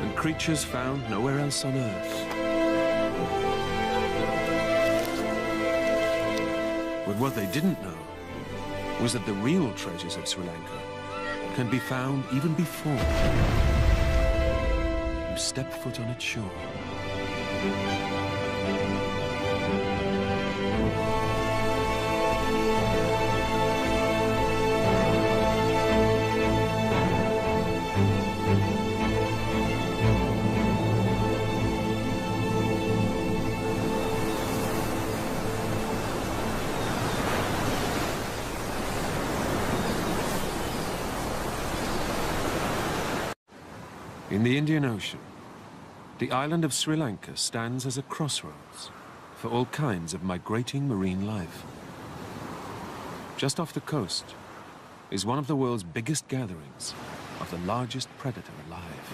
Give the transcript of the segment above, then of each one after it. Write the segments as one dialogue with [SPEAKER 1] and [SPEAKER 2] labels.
[SPEAKER 1] and creatures found nowhere else on Earth. But what they didn't know was that the real treasures of Sri Lanka can be found even before you step foot on its shore. In the Indian Ocean, the island of Sri Lanka stands as a crossroads for all kinds of migrating marine life. Just off the coast is one of the world's biggest gatherings of the largest predator alive.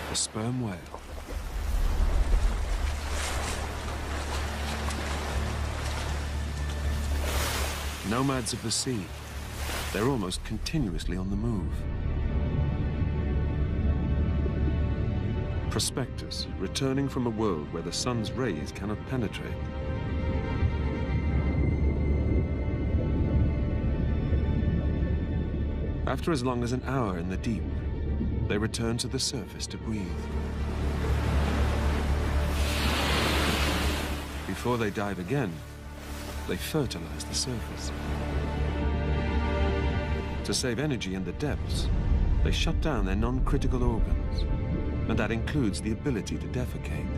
[SPEAKER 1] The sperm whale. Nomads of the sea. They're almost continuously on the move. Prospectors returning from a world where the sun's rays cannot penetrate. After as long as an hour in the deep, they return to the surface to breathe. Before they dive again, they fertilize the surface. To save energy in the depths, they shut down their non-critical organs, and that includes the ability to defecate.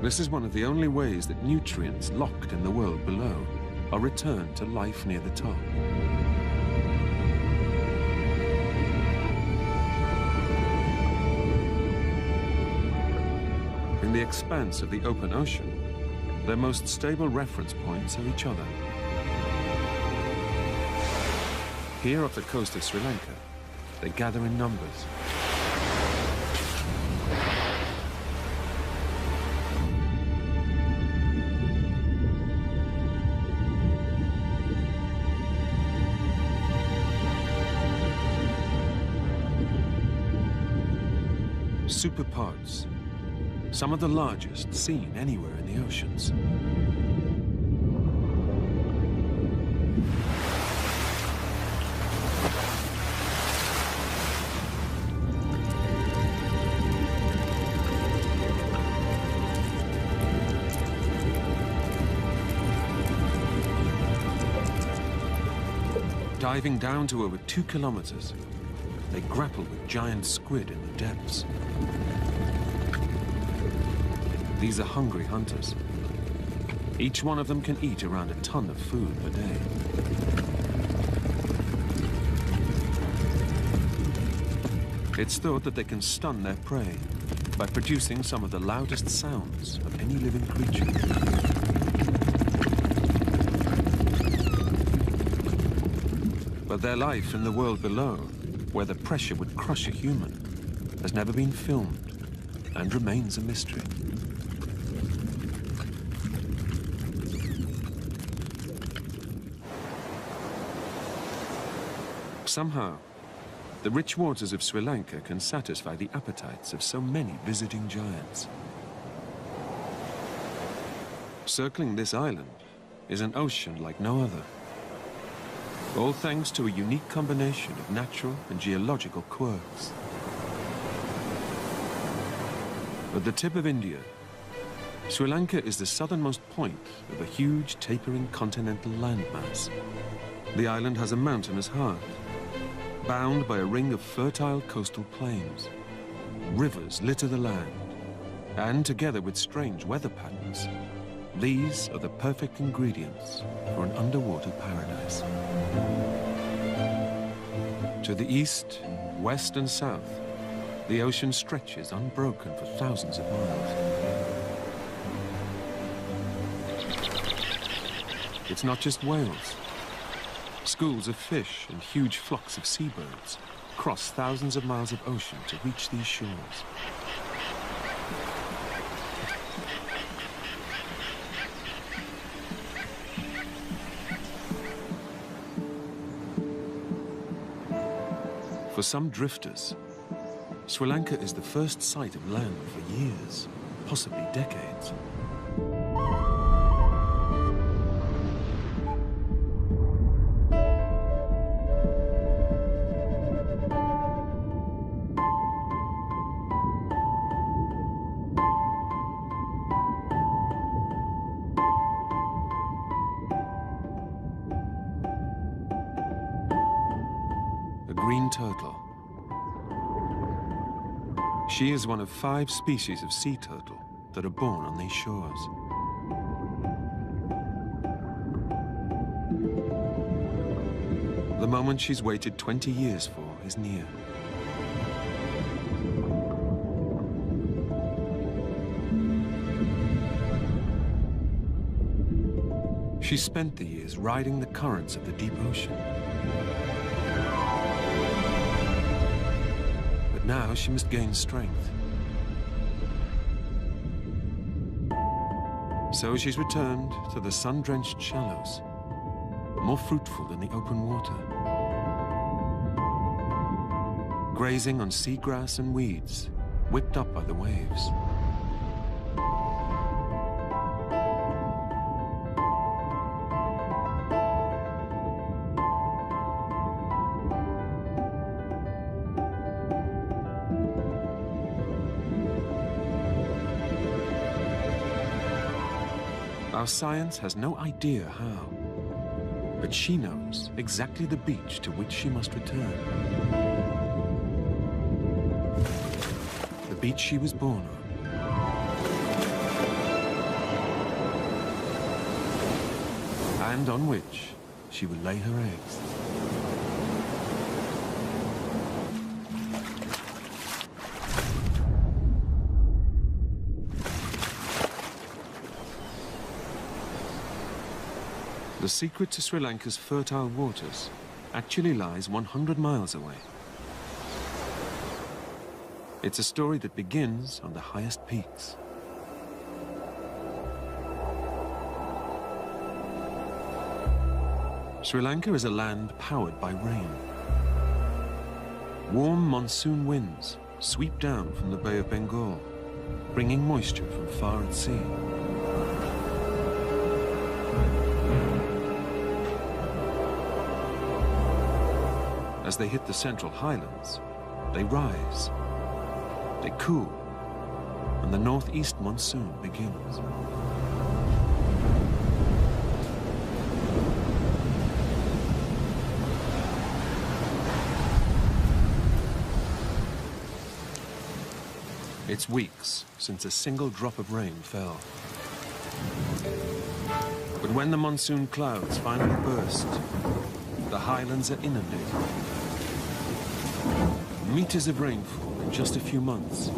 [SPEAKER 1] This is one of the only ways that nutrients locked in the world below are returned to life near the top. In the expanse of the open ocean, their most stable reference points are each other. Here off the coast of Sri Lanka, they gather in numbers. Superpods, some of the largest seen anywhere in the oceans. Diving down to over 2 kilometers, they grapple with giant squid in the depths. These are hungry hunters. Each one of them can eat around a ton of food per day. It's thought that they can stun their prey by producing some of the loudest sounds of any living creature. But their life in the world below, where the pressure would crush a human, has never been filmed and remains a mystery. Somehow, the rich waters of Sri Lanka can satisfy the appetites of so many visiting giants. Circling this island is an ocean like no other. All thanks to a unique combination of natural and geological quirks. At the tip of India, Sri Lanka is the southernmost point of a huge tapering continental landmass. The island has a mountainous heart, bound by a ring of fertile coastal plains. Rivers litter the land, and together with strange weather patterns, these are the perfect ingredients for an underwater paradise. To the east, west, and south, the ocean stretches unbroken for thousands of miles. It's not just whales. Schools of fish and huge flocks of seabirds cross thousands of miles of ocean to reach these shores. For some drifters, Sri Lanka is the first sight of land for years, possibly decades. Green turtle. She is one of 5 species of sea turtle that are born on these shores. The moment she's waited 20 years for is near. She spent the years riding the currents of the deep ocean. Now she must gain strength. So she's returned to the sun-drenched shallows, more fruitful than the open water. Grazing on seagrass and weeds, whipped up by the waves. Our science has no idea how, but she knows exactly the beach to which she must return. The beach she was born on. And on which she will lay her eggs. The secret to Sri Lanka's fertile waters actually lies 100 miles away. It's a story that begins on the highest peaks. Sri Lanka is a land powered by rain. Warm monsoon winds sweep down from the Bay of Bengal, bringing moisture from far at sea. As they hit the central highlands, they rise, they cool, and the northeast monsoon begins. It's weeks since a single drop of rain fell. But when the monsoon clouds finally burst, the highlands are inundated. Meters of rainfall in just a few months.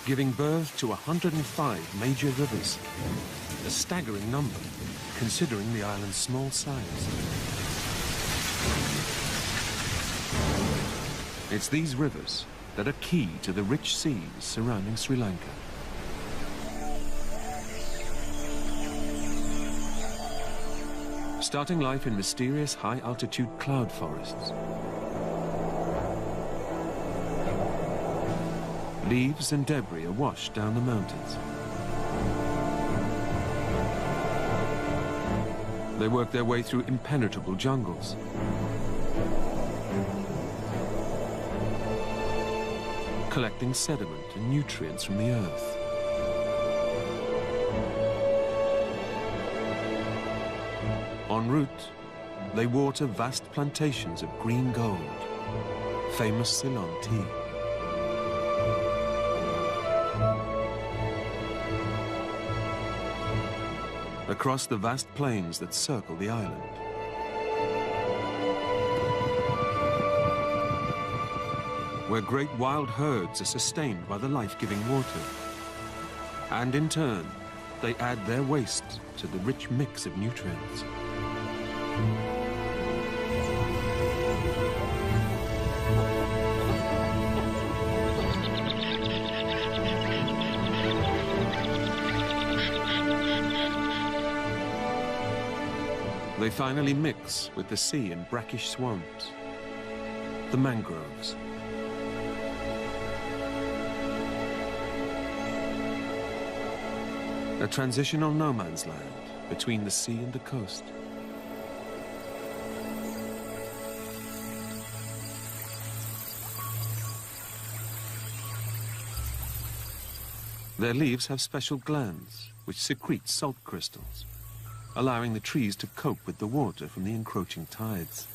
[SPEAKER 1] Giving birth to 105 major rivers, a staggering number considering the island's small size. It's these rivers that are key to the rich seas surrounding Sri Lanka. Starting life in mysterious high-altitude cloud forests. Leaves and debris are washed down the mountains. They work their way through impenetrable jungles. Collecting sediment and nutrients from the earth. En route, they water vast plantations of green gold, famous Ceylon tea. Across the vast plains that circle the island, where great wild herds are sustained by the life-giving water. And in turn, they add their waste to the rich mix of nutrients. finally mix with the sea in brackish swamps, the mangroves. A transitional no man's land between the sea and the coast. Their leaves have special glands which secrete salt crystals, allowing the trees to cope with the water from the encroaching tides.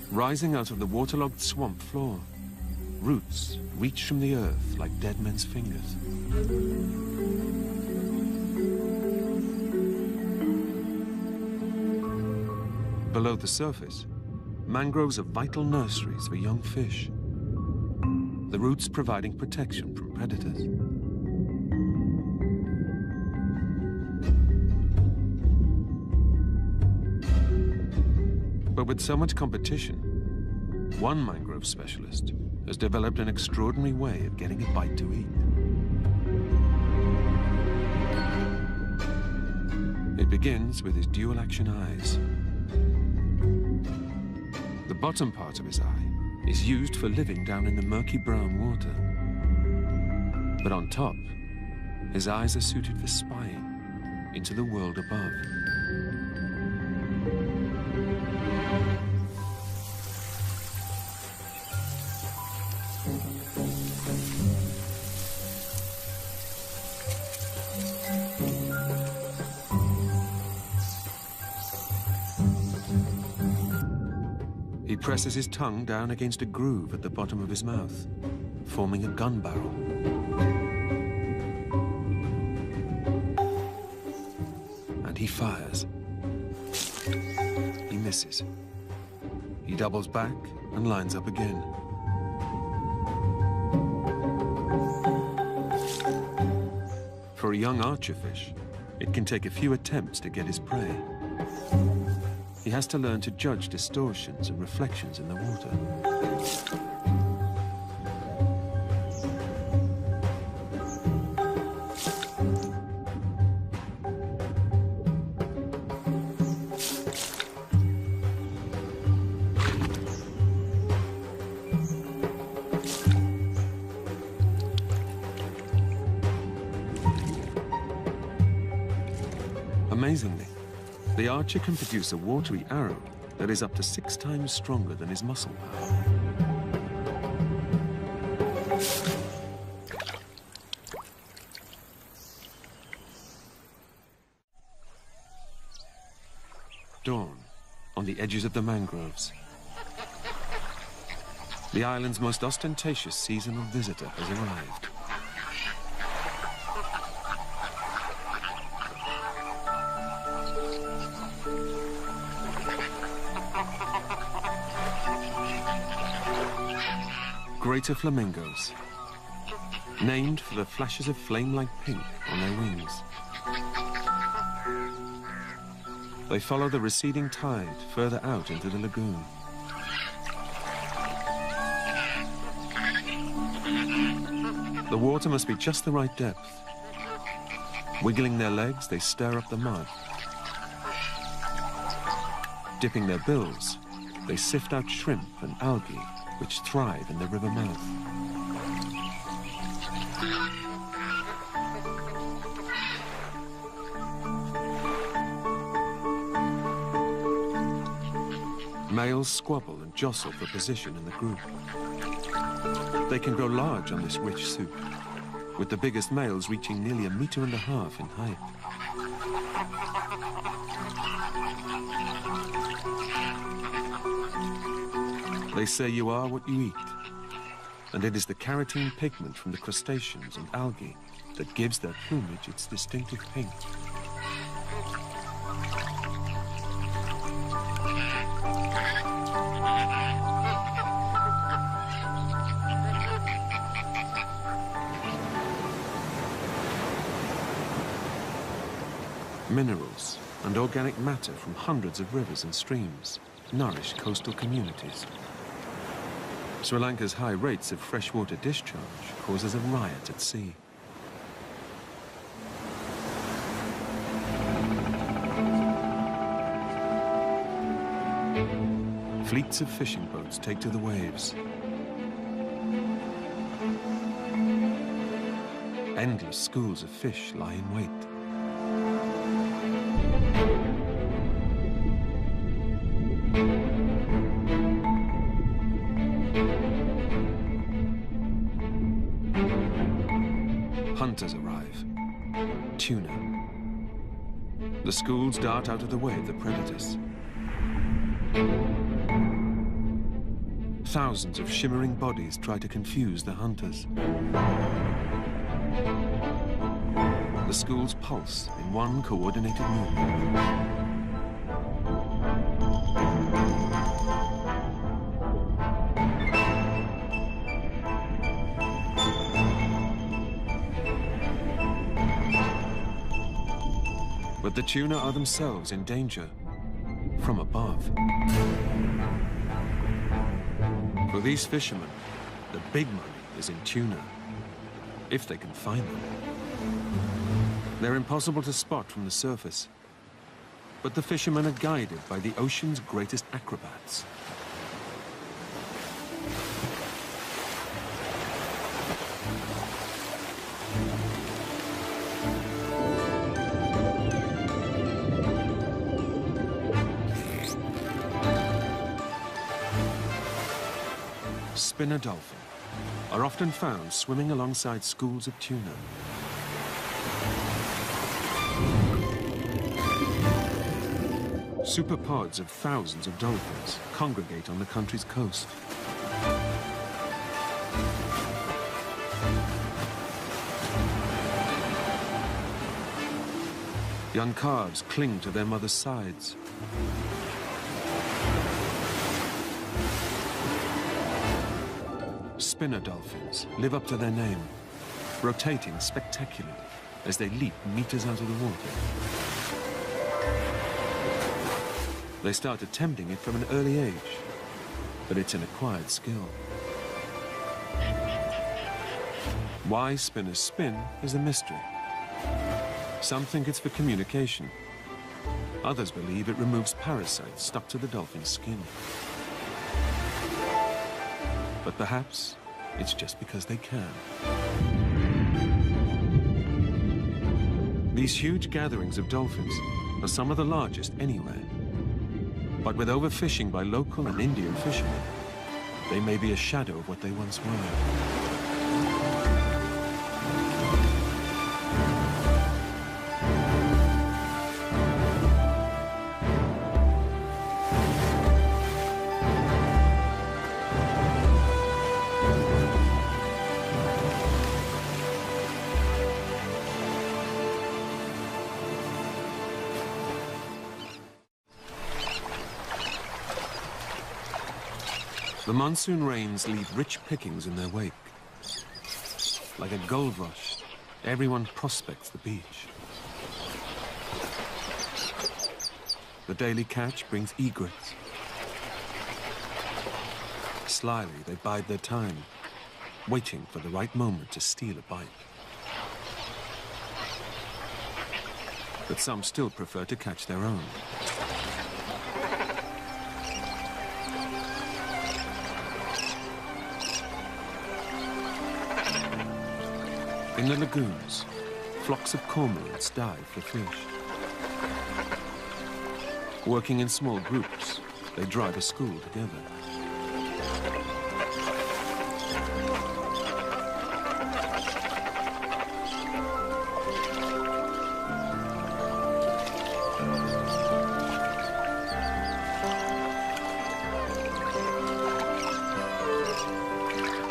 [SPEAKER 1] Rising out of the waterlogged swamp floor, roots reach from the earth like dead men's fingers. Below the surface, mangroves are vital nurseries for young fish, the roots providing protection from predators. But with so much competition, one mangrove specialist has developed an extraordinary way of getting a bite to eat. It begins with his dual-action eyes. The bottom part of his eye is used for living down in the murky brown water. But on top, his eyes are suited for spying into the world above. He presses his tongue down against a groove at the bottom of his mouth, forming a gun barrel. And he fires. He misses. He doubles back and lines up again. For a young archerfish, it can take a few attempts to get his prey. He has to learn to judge distortions and reflections in the water. Amazingly, the archer can produce a watery arrow that is up to 6 times stronger than his muscle power. Dawn, on the edges of the mangroves. The island's most ostentatious seasonal visitor has arrived. Greater flamingos, named for the flashes of flame-like pink on their wings. They follow the receding tide further out into the lagoon. The water must be just the right depth. Wiggling their legs, they stir up the mud. Dipping their bills, they sift out shrimp and algae which thrive in the river mouth. Males squabble and jostle for position in the group. They can grow large on this rich soup, with the biggest males reaching nearly 1.5 meters in height. They say you are what you eat, and it is the carotene pigment from the crustaceans and algae that gives their plumage its distinctive pink. Minerals and organic matter from hundreds of rivers and streams nourish coastal communities. Sri Lanka's high rates of freshwater discharge causes a riot at sea. Fleets of fishing boats take to the waves. Endless schools of fish lie in wait. Hunters arrive. Tuna. The schools dart out of the way of the predators. Thousands of shimmering bodies try to confuse the hunters. The schools pulse in one coordinated movement. But the tuna are themselves in danger from above. For these fishermen, the big money is in tuna, if they can find them. They're impossible to spot from the surface, but the fishermen are guided by the ocean's greatest acrobats. Spinner dolphin are often found swimming alongside schools of tuna. Superpods of thousands of dolphins congregate on the country's coast. Young calves cling to their mother's sides. Spinner dolphins live up to their name, rotating spectacularly as they leap meters out of the water. They start attempting it from an early age, but it's an acquired skill. Why spinners spin is a mystery. Some think it's for communication. Others believe it removes parasites stuck to the dolphin's skin. But perhaps it's just because they can. These huge gatherings of dolphins are some of the largest anywhere. But with overfishing by local and Indian fishermen, they may be a shadow of what they once were. The monsoon rains leave rich pickings in their wake. Like a gold rush, everyone prospects the beach. The daily catch brings egrets. Slyly, they bide their time, waiting for the right moment to steal a bite. But some still prefer to catch their own. In the lagoons, flocks of cormorants dive for fish. Working in small groups, they drive a school together.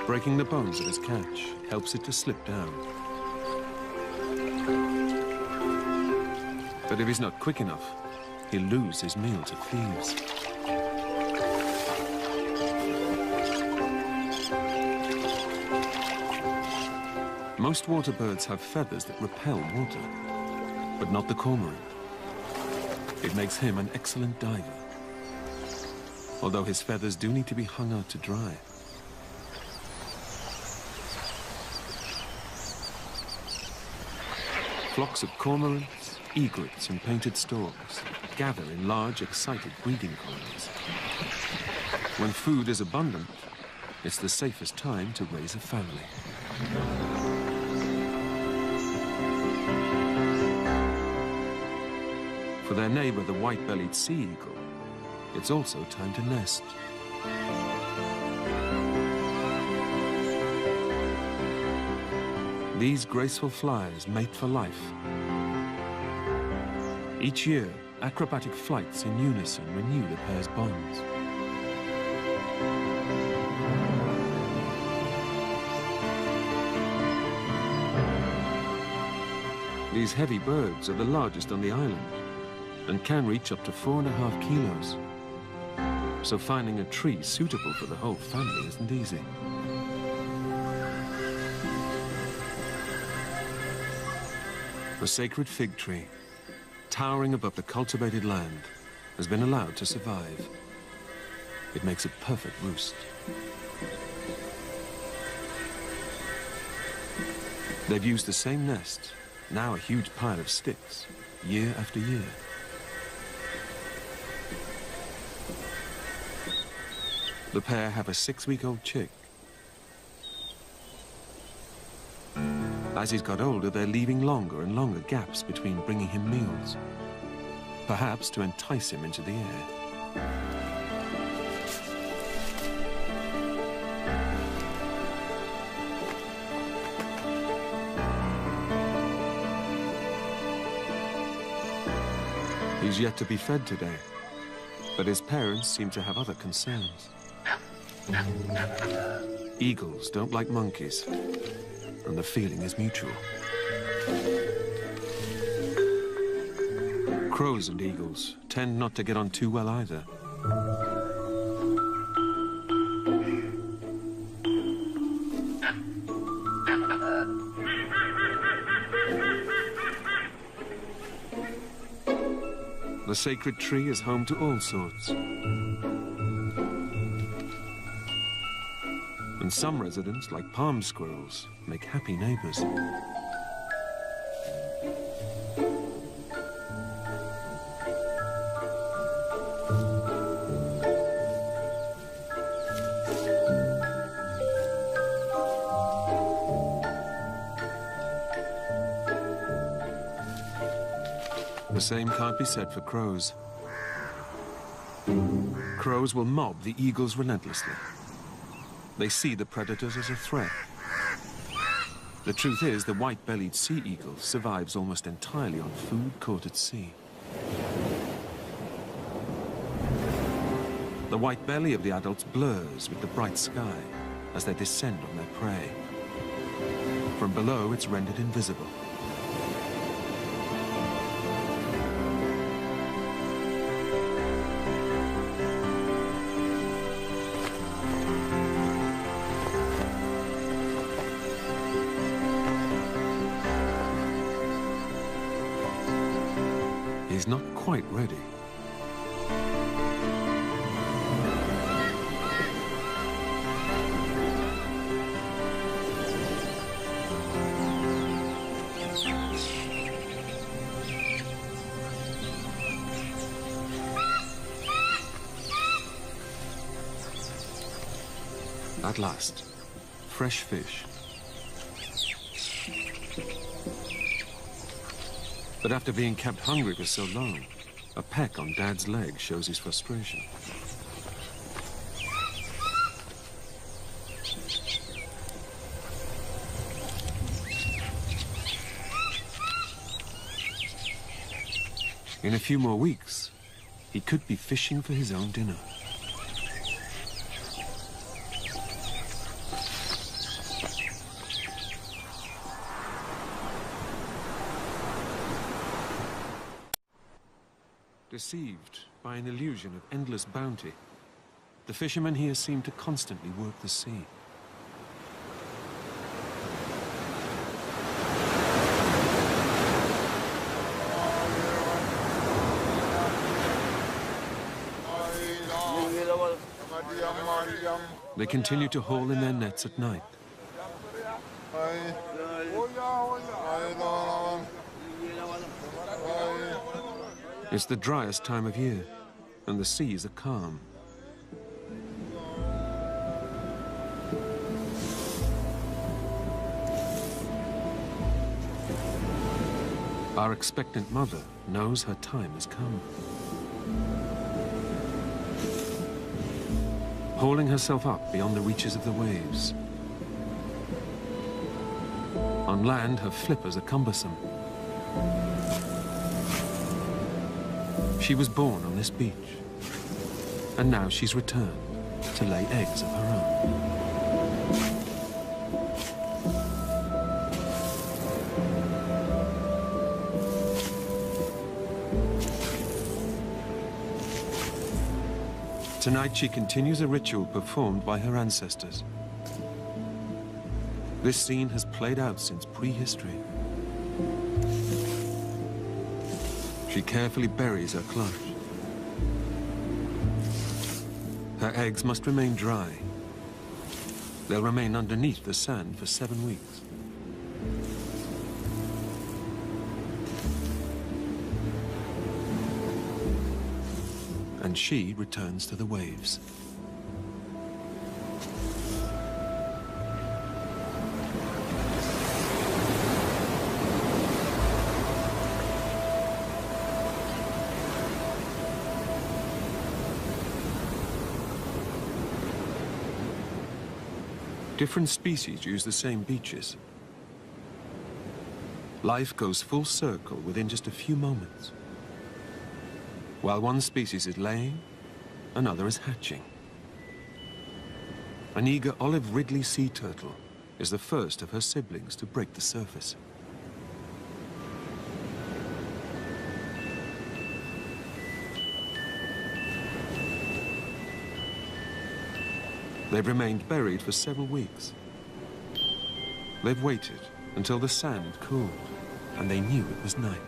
[SPEAKER 1] Breaking the bones of his catch helps it to slip down. But if he's not quick enough, he'll lose his meal to thieves. Most water birds have feathers that repel water, but not the cormorant. It makes him an excellent diver, although his feathers do need to be hung out to dry. Flocks of cormorants, egrets, and painted storks gather in large, excited breeding colonies. When food is abundant, it's the safest time to raise a family. For their neighbor, the white-bellied sea eagle, it's also time to nest. These graceful flyers mate for life. Each year, acrobatic flights in unison renew the pair's bonds. These heavy birds are the largest on the island and can reach up to 4.5 kilos. So finding a tree suitable for the whole family isn't easy. The sacred fig tree, towering above the cultivated land, has been allowed to survive. It makes a perfect roost. They've used the same nest, now a huge pile of sticks, year after year. The pair have a 6-week-old chick. As he's got older, they're leaving longer and longer gaps between bringing him meals, perhaps to entice him into the air. He's yet to be fed today, but his parents seem to have other concerns. Eagles don't like monkeys, and the feeling is mutual. Crows and eagles tend not to get on too well either. The sacred tree is home to all sorts. And some residents, like palm squirrels, make happy neighbors. The same can't be said for crows. Crows will mob the eagles relentlessly. They see the predators as a threat. The truth is, the white-bellied sea eagle survives almost entirely on food caught at sea. The white belly of the adults blurs with the bright sky as they descend on their prey. From below, it's rendered invisible. He's not quite ready. At last, fresh fish. But after being kept hungry for so long, a peck on Dad's leg shows his frustration. In a few more weeks, he could be fishing for his own dinner. Deceived by an illusion of endless bounty, the fishermen here seem to constantly work the sea. They continue to haul in their nets at night. It's the driest time of year, and the seas are calm. Our expectant mother knows her time has come. Hauling herself up beyond the reaches of the waves. On land, her flippers are cumbersome. She was born on this beach, and now she's returned to lay eggs of her own. Tonight she continues a ritual performed by her ancestors. This scene has played out since prehistory. She carefully buries her clutch. Her eggs must remain dry. They'll remain underneath the sand for 7 weeks. And she returns to the waves. Different species use the same beaches. Life goes full circle within just a few moments. While one species is laying, another is hatching. An eager olive ridley sea turtle is the first of her siblings to break the surface. They've remained buried for several weeks. They've waited until the sand cooled, and they knew it was night.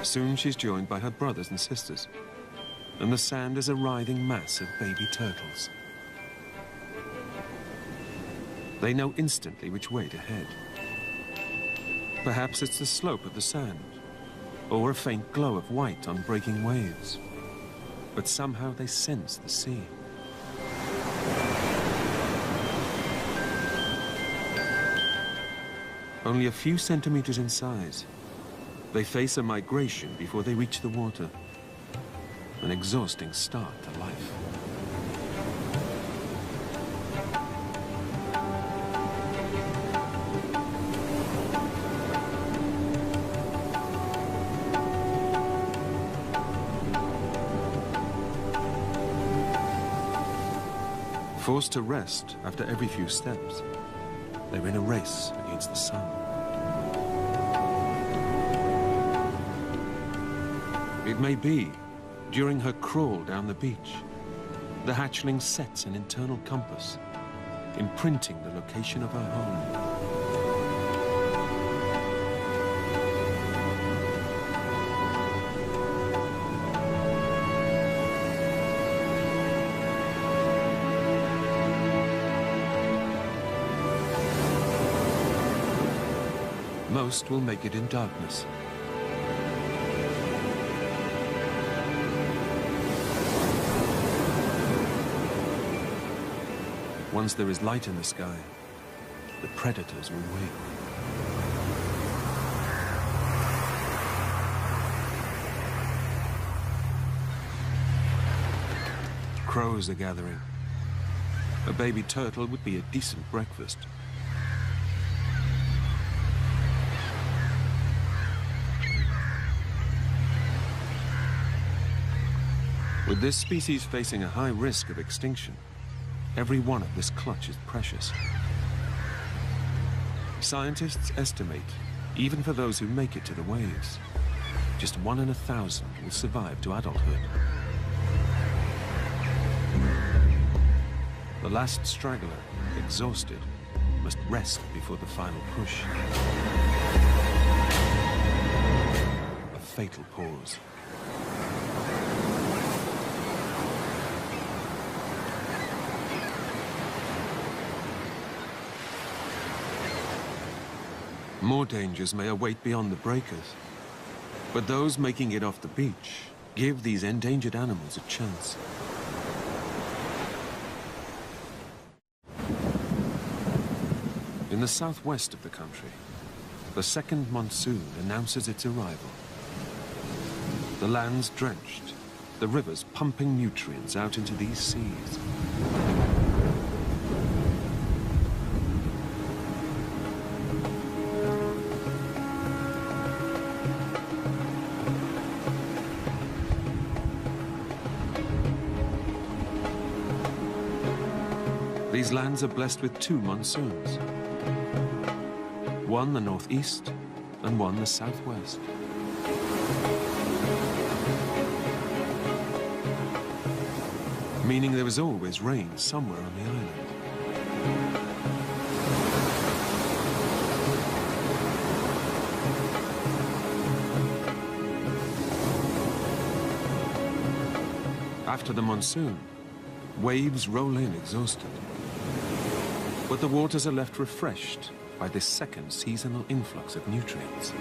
[SPEAKER 1] Soon she's joined by her brothers and sisters, and the sand is a writhing mass of baby turtles. They know instantly which way to head. Perhaps it's the slope of the sand, or a faint glow of white on breaking waves. But somehow they sense the sea. Only a few centimeters in size, they face a migration before they reach the water. An exhausting start to life. Forced to rest after every few steps, they're in a race against the sun. It may be, during her crawl down the beach, the hatchling sets an internal compass, imprinting the location of her home. Most will make it in darkness. Once there is light in the sky, the predators will wake. Crows are gathering. A baby turtle would be a decent breakfast. With this species facing a high risk of extinction, every one of this clutch is precious. Scientists estimate, even for those who make it to the waves, just 1 in 1,000 will survive to adulthood. The last straggler, exhausted, must rest before the final push. A fatal pause. More dangers may await beyond the breakers, but those making it off the beach give these endangered animals a chance. In the southwest of the country, The second monsoon announces its arrival. The land's drenched, the rivers pumping nutrients out into these seas. These lands are blessed with two monsoons. One the northeast and one the southwest. Meaning there is always rain somewhere on the island. After the monsoon, waves roll in exhausted. But the waters are left refreshed by this second seasonal influx of nutrients.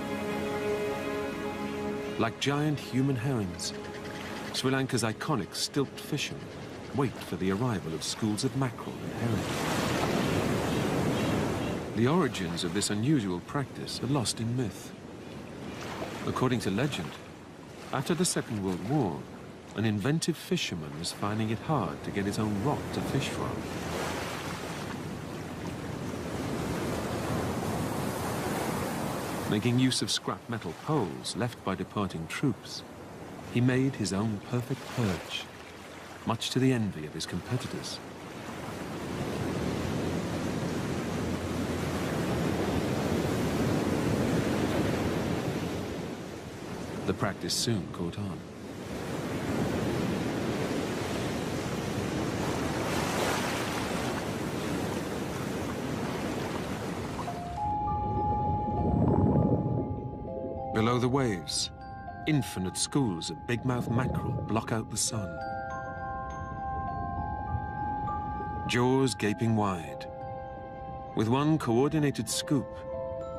[SPEAKER 1] Like giant human herons, Sri Lanka's iconic stilt fishermen wait for the arrival of schools of mackerel and herring. The origins of this unusual practice are lost in myth. According to legend, after the Second World War, an inventive fisherman was finding it hard to get his own rod to fish from. Making use of scrap metal poles left by departing troops, he made his own perfect perch, much to the envy of his competitors. The practice soon caught on. Below the waves, infinite schools of big-mouth mackerel block out the sun. Jaws gaping wide. With one coordinated scoop,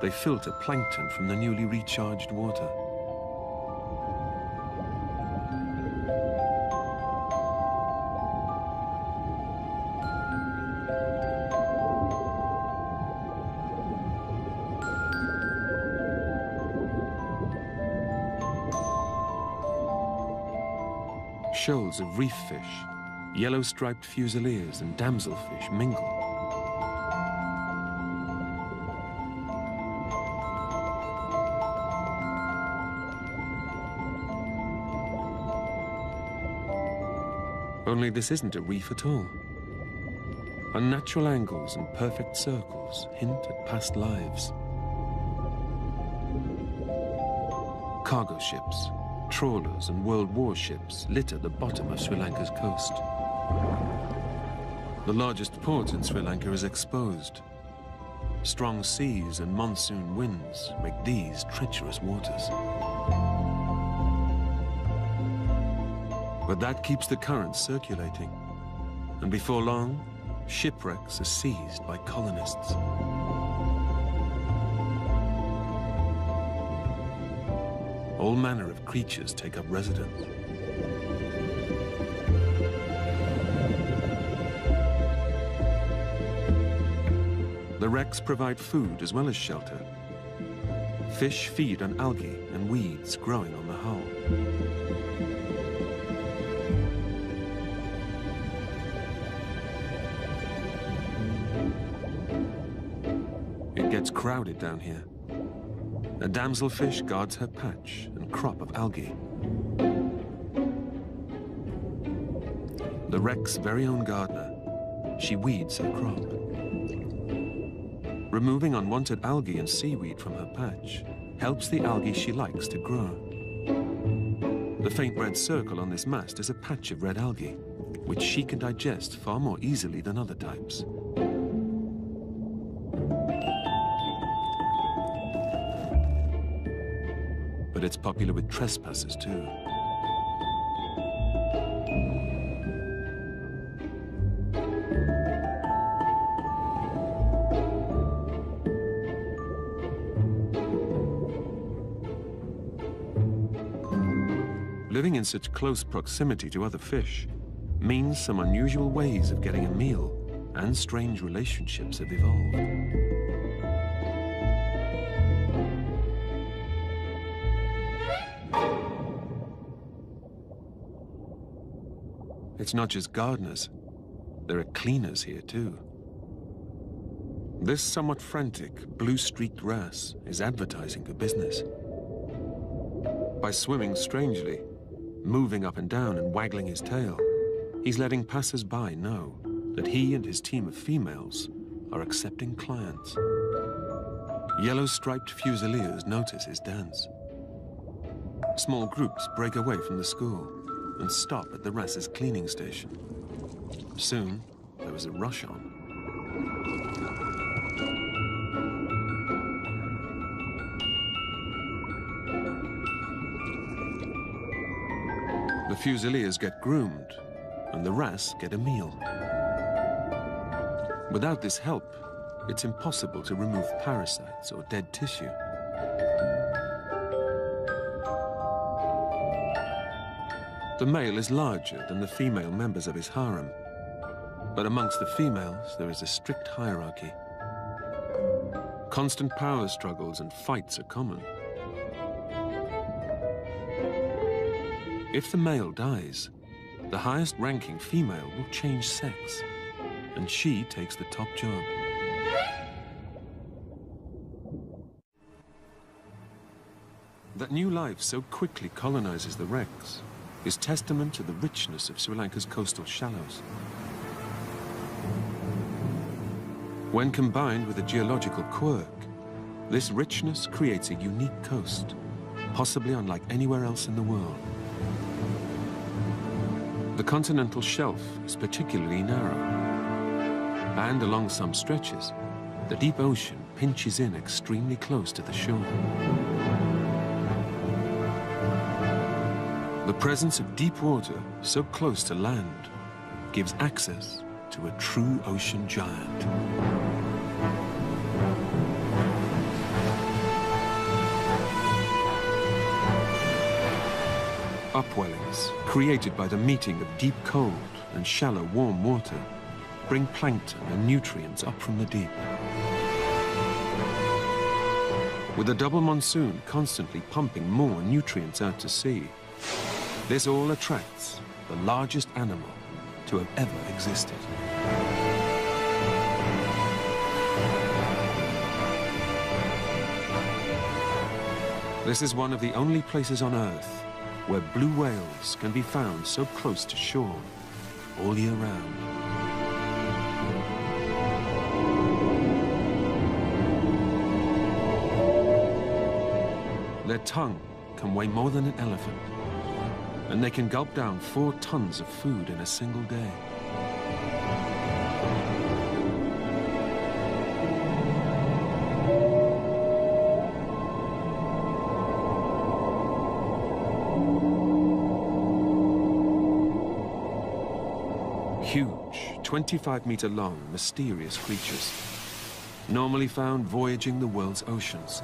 [SPEAKER 1] they filter plankton from the newly recharged water. Shoals of reef fish, yellow-striped fusiliers and damselfish mingle. Only this isn't a reef at all. Unnatural angles and perfect circles hint at past lives. Cargo ships, trawlers and World War ships litter the bottom of Sri Lanka's coast. The largest port in Sri Lanka is exposed. Strong seas and monsoon winds make these treacherous waters. But that keeps the currents circulating, and before long, shipwrecks are seized by colonists. All manner of creatures take up residence. The wrecks provide food as well as shelter. Fish feed on algae and weeds growing on the hull. It gets crowded down here. A damselfish guards her patch and crop of algae. The wreck's very own gardener, she weeds her crop. Removing unwanted algae and seaweed from her patch helps the algae she likes to grow. The faint red circle on this mast is a patch of red algae, which she can digest far more easily than other types. But it's popular with trespassers too. Living in such close proximity to other fish means some unusual ways of getting a meal and strange relationships have evolved. it's not just gardeners. There are cleaners here too. This somewhat frantic, blue-streaked wrasse is advertising for business. By swimming strangely, moving up and down and waggling his tail, he's letting passers-by know that he and his team of females are accepting clients. Yellow-striped fusiliers notice his dance. Small groups break away from the school and stop at the wrasse's cleaning station. Soon, there is a rush on. The fusiliers get groomed, and the wrasse get a meal. Without this help, it's impossible to remove parasites or dead tissue. The male is larger than the female members of his harem, but amongst the females there is a strict hierarchy. Constant power struggles and fights are common. If the male dies, the highest-ranking female will change sex, and she takes the top job. That new life so quickly colonizes the wrecks is testament to the richness of Sri Lanka's coastal shallows. When combined with a geological quirk, this richness creates a unique coast, possibly unlike anywhere else in the world. The continental shelf is particularly narrow, and along some stretches, the deep ocean pinches in extremely close to the shore. The presence of deep water so close to land gives access to a true ocean giant. Upwellings, created by the meeting of deep cold and shallow warm water, bring plankton and nutrients up from the deep. With a double monsoon constantly pumping more nutrients out to sea, this all attracts the largest animal to have ever existed. This is one of the only places on Earth where blue whales can be found so close to shore all year round. Their tongue can weigh more than an elephant, and they can gulp down 4 tons of food in a single day. Huge, 25-meter-long, mysterious creatures, normally found voyaging the world's oceans.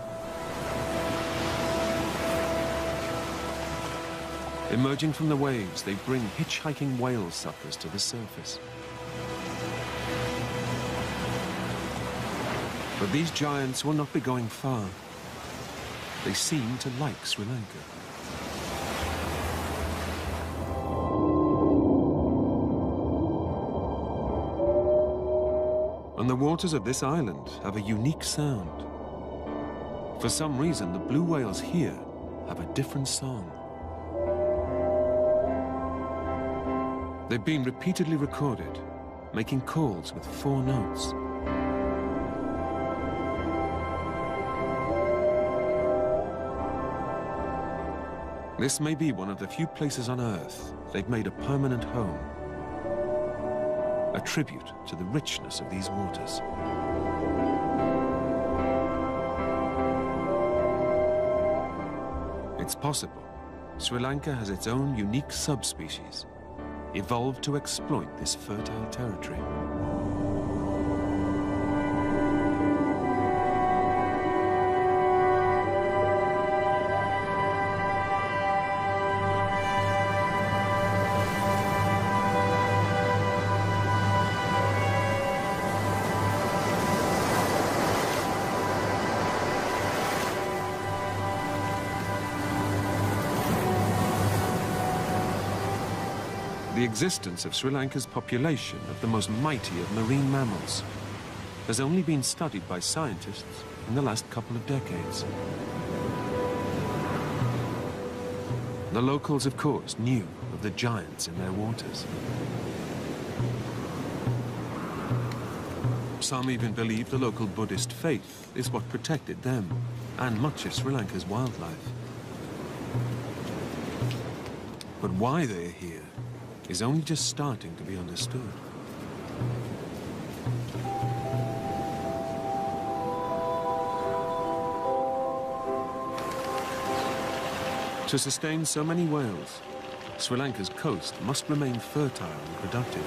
[SPEAKER 1] Emerging from the waves, they bring hitchhiking whale suckers to the surface. But these giants will not be going far. They seem to like Sri Lanka. And the waters of this island have a unique sound. For some reason, the blue whales here have a different song. They've been repeatedly recorded, making calls with 4 notes. This may be one of the few places on Earth they've made a permanent home, a tribute to the richness of these waters. It's possible Sri Lanka has its own unique subspecies, evolved to exploit this fertile territory. The existence of Sri Lanka's population of the most mighty of marine mammals has only been studied by scientists in the last couple of decades. The locals, of course, knew of the giants in their waters. Some even believe the local Buddhist faith is what protected them and much of Sri Lanka's wildlife. But why they're here is only just starting to be understood. To sustain so many whales, Sri Lanka's coast must remain fertile and productive.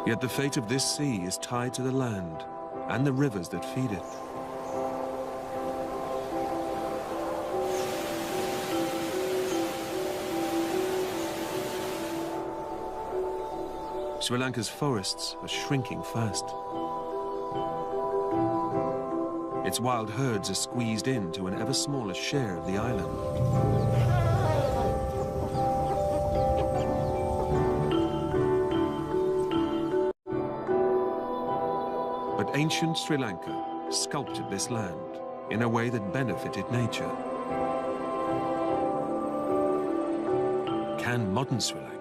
[SPEAKER 1] Yet the fate of this sea is tied to the land and the rivers that feed it. Sri Lanka's forests are shrinking fast. Its wild herds are squeezed into an ever smaller share of the island. But ancient Sri Lanka sculpted this land in a way that benefited nature. Can modern Sri Lanka